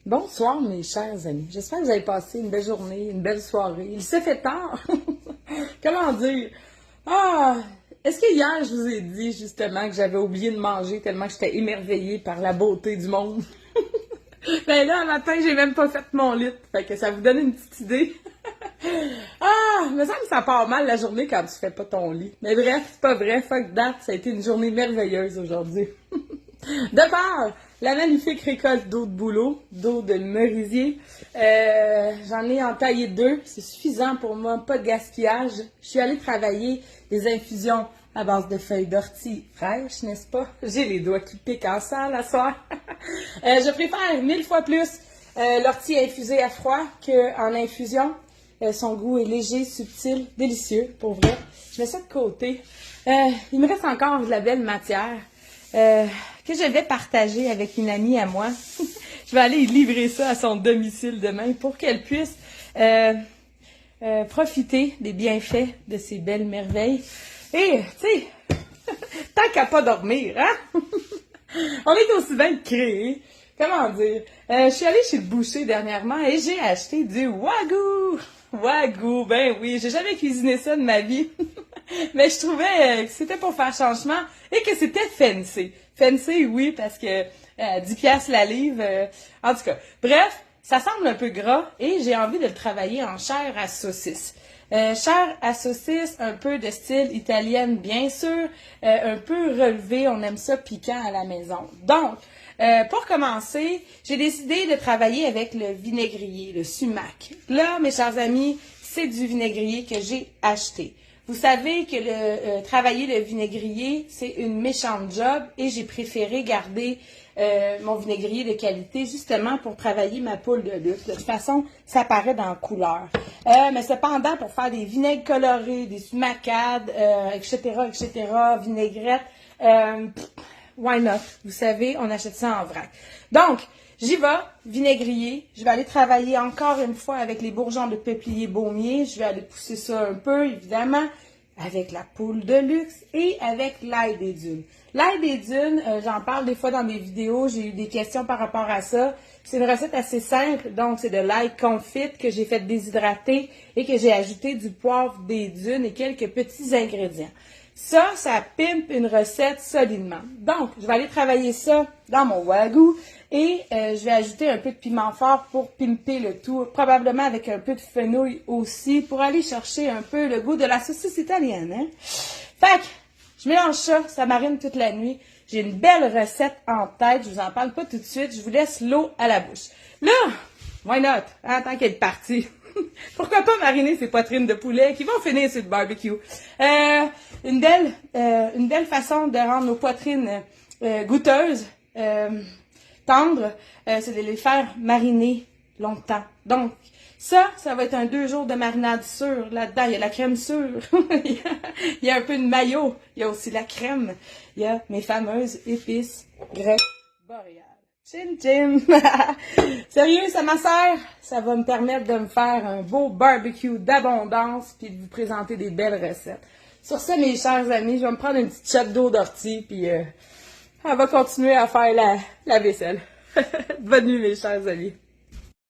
Bonsoir mes chers amis, j'espère que vous avez passé une belle journée, une belle soirée. Il s'est fait tard. Comment dire? Ah, est-ce que hier je vous ai dit justement que j'avais oublié de manger tellement que j'étais émerveillée par la beauté du monde? Ben là, un matin, j'ai même pas fait mon lit. Fait que ça vous donne une petite idée. Ah, me semble que ça part mal la journée quand tu fais pas ton lit. Mais bref, c'est pas vrai. Fuck that, ça a été une journée merveilleuse aujourd'hui. De part, la magnifique récolte d'eau de bouleau, d'eau de merisier. J'en ai entaillé 2, c'est suffisant pour moi, pas de gaspillage. Je suis allée travailler des infusions à base de feuilles d'ortie fraîches, n'est-ce pas? J'ai les doigts qui piquent en salle à soir. Je préfère 1000 fois plus l'ortie infusée à froid qu'en infusion. Son goût est léger, subtil, délicieux, pour vrai. Je mets ça de côté. Il me reste encore de la belle matière. Que je vais partager avec une amie à moi. Je vais aller livrer ça à son domicile demain pour qu'elle puisse profiter des bienfaits de ces belles merveilles. Et, tu sais, tant qu'à pas dormir, hein? On est aussi bien créés. Comment dire? Je suis allée chez le boucher dernièrement et j'ai acheté du wagyu. Wagyu, ben oui, j'ai jamais cuisiné ça de ma vie. Mais je trouvais que c'était pour faire changement et que c'était fancy. Fancy, oui, parce que 10 piastres la livre. En tout cas, bref, ça semble un peu gras et j'ai envie de le travailler en chair à saucisse. Chair à saucisse, un peu de style italienne, bien sûr, un peu relevé, on aime ça piquant à la maison. Donc, pour commencer, j'ai décidé de travailler avec le vinaigrier, le sumac. Là, mes chers amis, c'est du vinaigrier que j'ai acheté. Vous savez que travailler le vinaigrier, c'est une méchante job et j'ai préféré garder mon vinaigrier de qualité justement pour travailler ma poule de luxe. De toute façon, ça paraît dans la couleur. Mais cependant, pour faire des vinaigres colorés, des sumacades, etc., vinaigrettes, why not? Vous savez, on achète ça en vrac. Donc, j'y vais, vinaigrier. Je vais aller travailler encore une fois avec les bourgeons de peuplier baumier. Je vais aller pousser ça un peu, évidemment, avec la poule de luxe et avec l'ail des dunes. L'ail des dunes, j'en parle des fois dans mes vidéos. J'ai eu des questions par rapport à ça. C'est une recette assez simple. Donc, c'est de l'ail confit que j'ai fait déshydrater et que j'ai ajouté du poivre des dunes et quelques petits ingrédients. Ça pimpe une recette solidement. Donc, je vais aller travailler ça dans mon wagyu et je vais ajouter un peu de piment fort pour pimper le tout, probablement avec un peu de fenouil aussi, pour aller chercher un peu le goût de la saucisse italienne. Hein? Fait que, je mélange ça, ça marine toute la nuit. J'ai une belle recette en tête, je vous en parle pas tout de suite, je vous laisse l'eau à la bouche. Là, why not, hein, tant qu'elle est partie. Pourquoi pas mariner ces poitrines de poulet qui vont finir sur le barbecue. Une belle façon de rendre nos poitrines goûteuses, tendres, c'est de les faire mariner longtemps. Donc, ça va être un 2 jours de marinade sûre. Là-dedans, il y a la crème sûre. Il y a un peu de mayo. Il y a aussi la crème. Il y a mes fameuses épices grecques boréales. Chin chin! Sérieux, ça m'assert? Ça va me permettre de me faire un beau barbecue d'abondance puis de vous présenter des belles recettes. Sur ce, mes chers amis, je vais me prendre une petite shot d'eau d'ortie puis on va continuer à faire la vaisselle. Bonne nuit, mes chers amis.